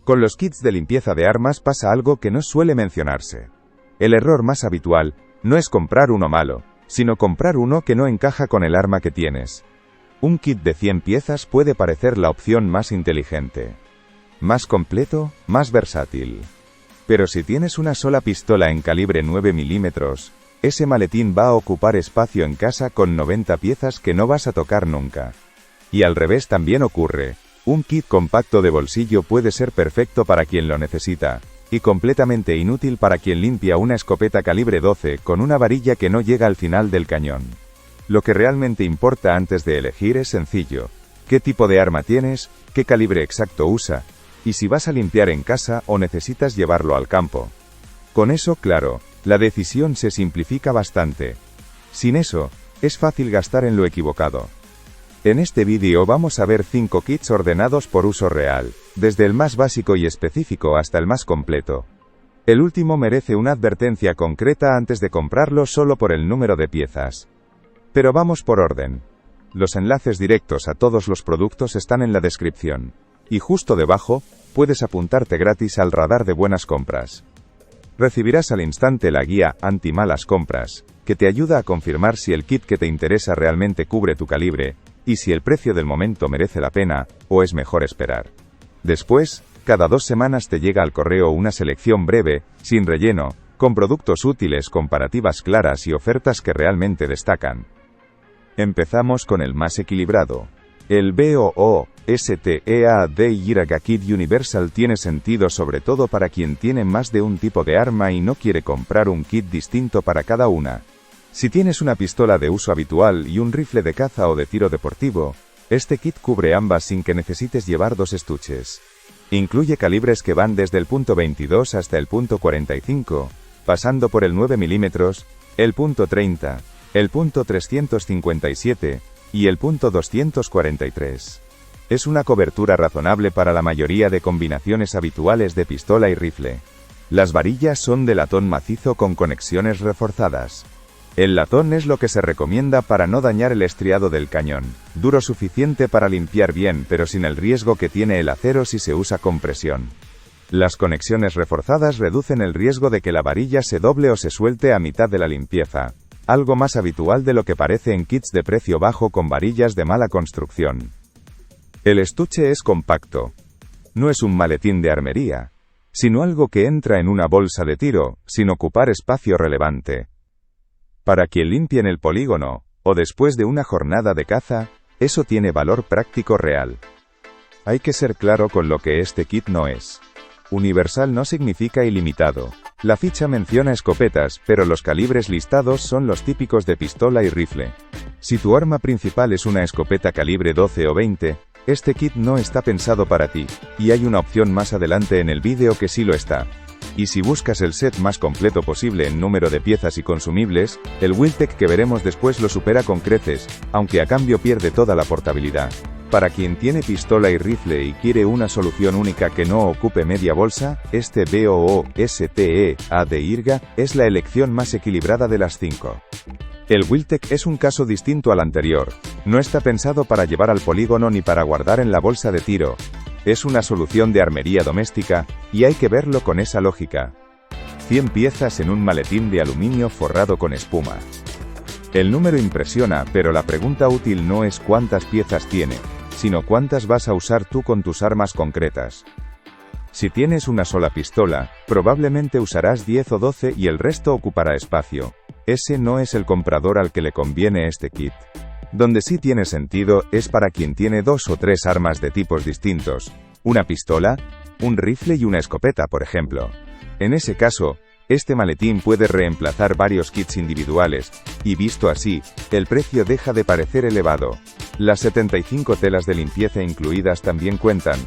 Con los kits de limpieza de armas pasa algo que no suele mencionarse. El error más habitual no es comprar uno malo, sino comprar uno que no encaja con el arma que tienes. Un kit de 100 piezas puede parecer la opción más inteligente. Más completo, más versátil. Pero si tienes una sola pistola en calibre 9 milímetros, ese maletín va a ocupar espacio en casa con 90 piezas que no vas a tocar nunca. Y al revés también ocurre. Un kit compacto de bolsillo puede ser perfecto para quien lo necesita, y completamente inútil para quien limpia una escopeta calibre 12 con una varilla que no llega al final del cañón. Lo que realmente importa antes de elegir es sencillo. ¿Qué tipo de arma tienes? ¿Qué calibre exacto usa? Y si vas a limpiar en casa o necesitas llevarlo al campo. Con eso claro, la decisión se simplifica bastante. Sin eso, es fácil gastar en lo equivocado. En este vídeo vamos a ver 5 kits ordenados por uso real, desde el más básico y específico hasta el más completo. El último merece una advertencia concreta antes de comprarlo solo por el número de piezas. Pero vamos por orden. Los enlaces directos a todos los productos están en la descripción. Y justo debajo, puedes apuntarte gratis al radar de buenas compras. Recibirás al instante la guía anti-malas compras, que te ayuda a confirmar si el kit que te interesa realmente cubre tu calibre, y si el precio del momento merece la pena, o es mejor esperar. Después, cada 2 semanas te llega al correo una selección breve, sin relleno, con productos útiles, comparativas claras y ofertas que realmente destacan. Empezamos con el más equilibrado. El BOO-STEAD Kit Universal tiene sentido sobre todo para quien tiene más de un tipo de arma y no quiere comprar un kit distinto para cada una. Si tienes una pistola de uso habitual y un rifle de caza o de tiro deportivo, este kit cubre ambas sin que necesites llevar 2 estuches. Incluye calibres que van desde el .22 hasta el .45, pasando por el 9 mm, el .30, el .357 y el .243. Es una cobertura razonable para la mayoría de combinaciones habituales de pistola y rifle. Las varillas son de latón macizo con conexiones reforzadas. El latón es lo que se recomienda para no dañar el estriado del cañón, duro suficiente para limpiar bien pero sin el riesgo que tiene el acero si se usa con presión. Las conexiones reforzadas reducen el riesgo de que la varilla se doble o se suelte a mitad de la limpieza, algo más habitual de lo que parece en kits de precio bajo con varillas de mala construcción. El estuche es compacto. No es un maletín de armería, sino algo que entra en una bolsa de tiro, sin ocupar espacio relevante. Para quien limpie en el polígono, o después de una jornada de caza, eso tiene valor práctico real. Hay que ser claro con lo que este kit no es. Universal no significa ilimitado. La ficha menciona escopetas, pero los calibres listados son los típicos de pistola y rifle. Si tu arma principal es una escopeta calibre 12 o 20, este kit no está pensado para ti, y hay una opción más adelante en el vídeo que sí lo está. Y si buscas el set más completo posible en número de piezas y consumibles, el Wiltec que veremos después lo supera con creces, aunque a cambio pierde toda la portabilidad. Para quien tiene pistola y rifle y quiere una solución única que no ocupe media bolsa, este BOO-STEAD es la elección más equilibrada de las 5. El Wiltec es un caso distinto al anterior. No está pensado para llevar al polígono ni para guardar en la bolsa de tiro. Es una solución de armería doméstica, y hay que verlo con esa lógica. 100 piezas en un maletín de aluminio forrado con espuma. El número impresiona, pero la pregunta útil no es cuántas piezas tiene, sino cuántas vas a usar tú con tus armas concretas. Si tienes una sola pistola, probablemente usarás 10 o 12 y el resto ocupará espacio. Ese no es el comprador al que le conviene este kit. Donde sí tiene sentido, es para quien tiene 2 o 3 armas de tipos distintos, una pistola, un rifle y una escopeta por ejemplo. En ese caso, este maletín puede reemplazar varios kits individuales, y visto así, el precio deja de parecer elevado. Las 75 telas de limpieza incluidas también cuentan,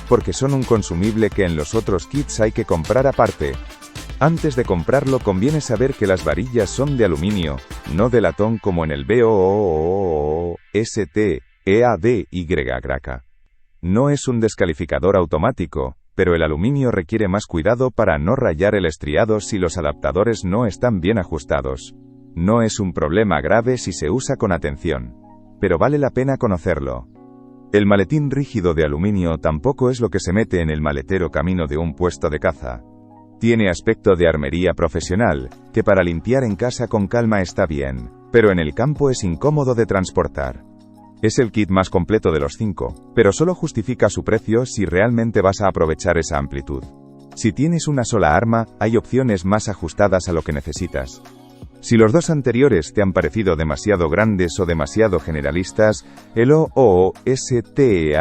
porque son un consumible que en los otros kits hay que comprar aparte. Antes de comprarlo conviene saber que las varillas son de aluminio, no de latón como en el BOO-STEAD. No es un descalificador automático, pero el aluminio requiere más cuidado para no rayar el estriado si los adaptadores no están bien ajustados. No es un problema grave si se usa con atención, pero vale la pena conocerlo. El maletín rígido de aluminio tampoco es lo que se mete en el maletero camino de un puesto de caza. Tiene aspecto de armería profesional, que para limpiar en casa con calma está bien, pero en el campo es incómodo de transportar. Es el kit más completo de los 5, pero solo justifica su precio si realmente vas a aprovechar esa amplitud. Si tienes una sola arma, hay opciones más ajustadas a lo que necesitas. Si los dos anteriores te han parecido demasiado grandes o demasiado generalistas, el OOSTEADY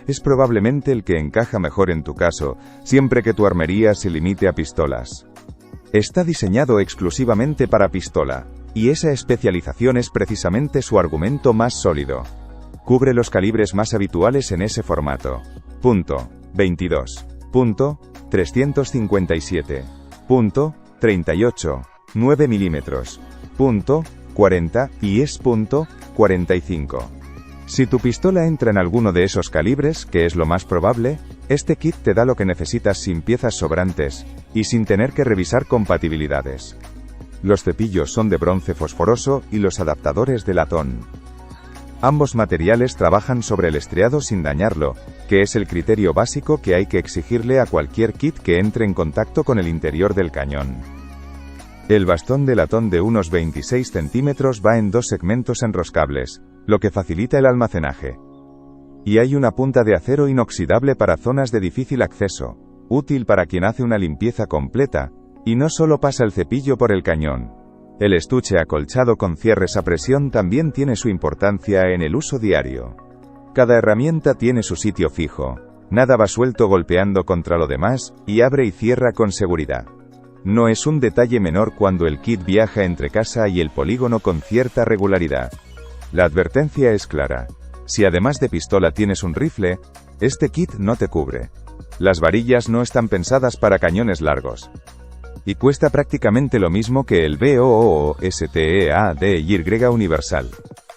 es probablemente el que encaja mejor en tu caso, siempre que tu armería se limite a pistolas. Está diseñado exclusivamente para pistola, y esa especialización es precisamente su argumento más sólido. Cubre los calibres más habituales en ese formato. Punto. 22. Punto. 357. Punto. 38. 9 mm. Punto. 40 y es punto. 45. Si tu pistola entra en alguno de esos calibres, que es lo más probable, este kit te da lo que necesitas sin piezas sobrantes, y sin tener que revisar compatibilidades. Los cepillos son de bronce fosforoso y los adaptadores de latón. Ambos materiales trabajan sobre el estriado sin dañarlo, que es el criterio básico que hay que exigirle a cualquier kit que entre en contacto con el interior del cañón. El bastón de latón de unos 26 centímetros va en 2 segmentos enroscables, lo que facilita el almacenaje. Y hay una punta de acero inoxidable para zonas de difícil acceso, útil para quien hace una limpieza completa, y no solo pasa el cepillo por el cañón. El estuche acolchado con cierres a presión también tiene su importancia en el uso diario. Cada herramienta tiene su sitio fijo, nada va suelto golpeando contra lo demás, y abre y cierra con seguridad. No es un detalle menor cuando el kit viaja entre casa y el polígono con cierta regularidad. La advertencia es clara. Si además de pistola tienes un rifle, este kit no te cubre. Las varillas no están pensadas para cañones largos. Y cuesta prácticamente lo mismo que el BOOSTEADY Universal.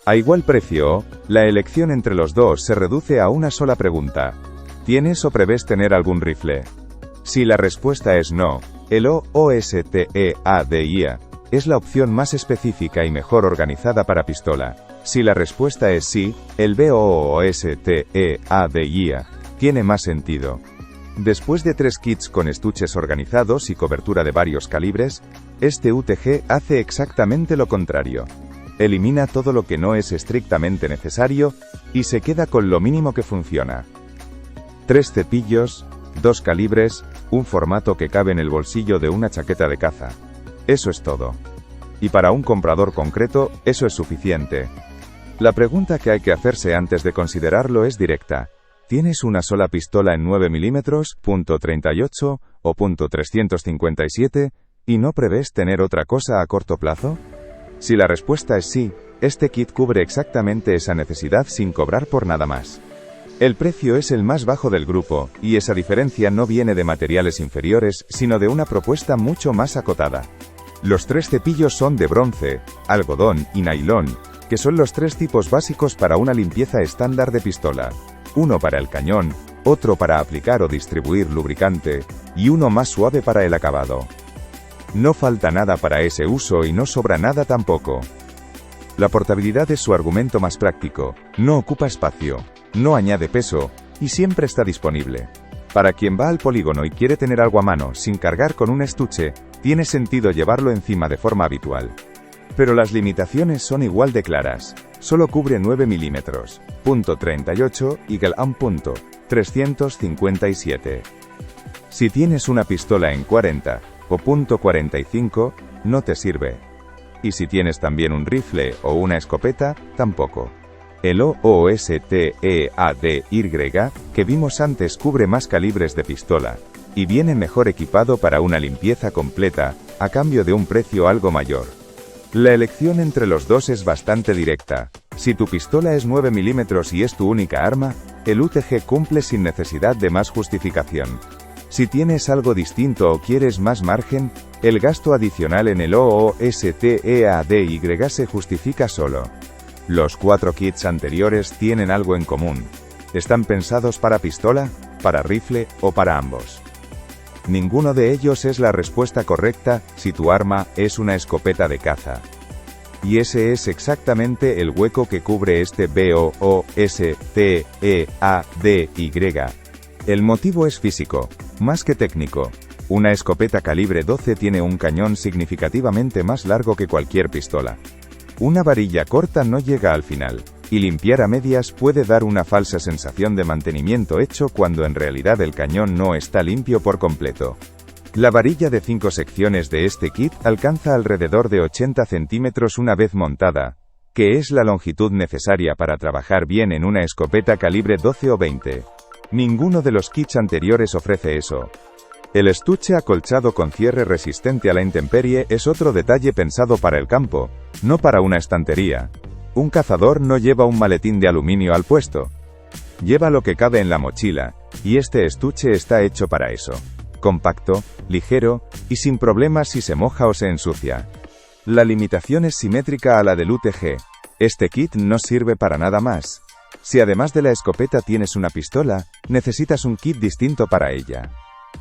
A igual precio, la elección entre los dos se reduce a una sola pregunta. ¿Tienes o prevés tener algún rifle? Si la respuesta es no, el OOSTEADY es la opción más específica y mejor organizada para pistola. Si la respuesta es sí, el BOOSTEADY tiene más sentido. Después de 3 kits con estuches organizados y cobertura de varios calibres, este UTG hace exactamente lo contrario. Elimina todo lo que no es estrictamente necesario, y se queda con lo mínimo que funciona. 3 cepillos, 2 calibres, un formato que cabe en el bolsillo de una chaqueta de caza. Eso es todo. Y para un comprador concreto, eso es suficiente. La pregunta que hay que hacerse antes de considerarlo es directa. ¿Tienes una sola pistola en 9 mm, .38 o .357, y no prevés tener otra cosa a corto plazo? Si la respuesta es sí, este kit cubre exactamente esa necesidad sin cobrar por nada más. El precio es el más bajo del grupo, y esa diferencia no viene de materiales inferiores, sino de una propuesta mucho más acotada. Los 3 cepillos son de bronce, algodón y nailón, que son los 3 tipos básicos para una limpieza estándar de pistola. Uno para el cañón, otro para aplicar o distribuir lubricante, y uno más suave para el acabado. No falta nada para ese uso y no sobra nada tampoco. La portabilidad es su argumento más práctico, no ocupa espacio, no añade peso, y siempre está disponible. Para quien va al polígono y quiere tener algo a mano sin cargar con un estuche, tiene sentido llevarlo encima de forma habitual. Pero las limitaciones son igual de claras. Solo cubre 9 mm, .38 y .357. Si tienes una pistola en 40 o .45, no te sirve. Y si tienes también un rifle o una escopeta, tampoco. El OOSTEADY que vimos antes cubre más calibres de pistola, y viene mejor equipado para una limpieza completa, a cambio de un precio algo mayor. La elección entre los dos es bastante directa. Si tu pistola es 9 mm y es tu única arma, el UTG cumple sin necesidad de más justificación. Si tienes algo distinto o quieres más margen, el gasto adicional en el OOSTEADY se justifica solo. Los 4 kits anteriores tienen algo en común. ¿Están pensados para pistola, para rifle o para ambos? Ninguno de ellos es la respuesta correcta si tu arma es una escopeta de caza. Y ese es exactamente el hueco que cubre este BOOSTEADY. El motivo es físico, más que técnico. Una escopeta calibre 12 tiene un cañón significativamente más largo que cualquier pistola. Una varilla corta no llega al final, y limpiar a medias puede dar una falsa sensación de mantenimiento hecho cuando en realidad el cañón no está limpio por completo. La varilla de 5 secciones de este kit alcanza alrededor de 80 centímetros una vez montada, que es la longitud necesaria para trabajar bien en una escopeta calibre 12 o 20. Ninguno de los kits anteriores ofrece eso. El estuche acolchado con cierre resistente a la intemperie es otro detalle pensado para el campo, no para una estantería. Un cazador no lleva un maletín de aluminio al puesto. Lleva lo que cabe en la mochila, y este estuche está hecho para eso. Compacto, ligero, y sin problemas si se moja o se ensucia. La limitación es simétrica a la del UTG. Este kit no sirve para nada más. Si además de la escopeta tienes una pistola, necesitas un kit distinto para ella.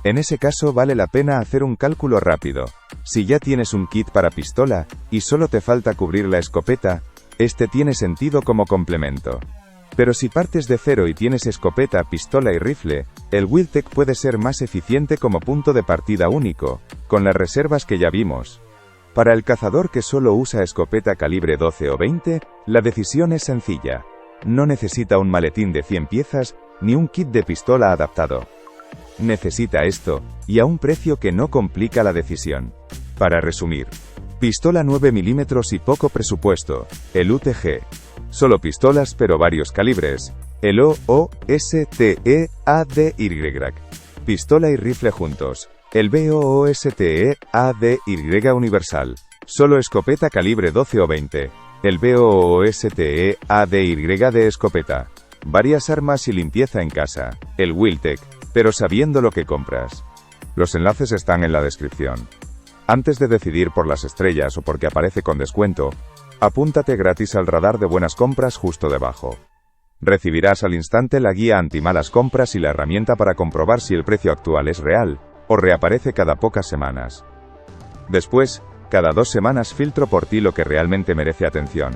En ese caso vale la pena hacer un cálculo rápido. Si ya tienes un kit para pistola, y solo te falta cubrir la escopeta, este tiene sentido como complemento. Pero si partes de cero y tienes escopeta, pistola y rifle, el Wiltec puede ser más eficiente como punto de partida único, con las reservas que ya vimos. Para el cazador que solo usa escopeta calibre 12 o 20, la decisión es sencilla. No necesita un maletín de 100 piezas, ni un kit de pistola adaptado. Necesita esto, y a un precio que no complica la decisión. Para resumir, pistola 9 mm y poco presupuesto, el UTG. Solo pistolas pero varios calibres, el OOSTEADY. Pistola y rifle juntos, el BOOSTEADY universal. Solo escopeta calibre 12 o 20, el BOOSTEADY de escopeta. Varias armas y limpieza en casa, el Wiltec, pero sabiendo lo que compras. Los enlaces están en la descripción. Antes de decidir por las estrellas o porque aparece con descuento, apúntate gratis al radar de buenas compras justo debajo. Recibirás al instante la guía anti-malas compras y la herramienta para comprobar si el precio actual es real, o reaparece cada pocas semanas. Después, cada 2 semanas filtro por ti lo que realmente merece atención.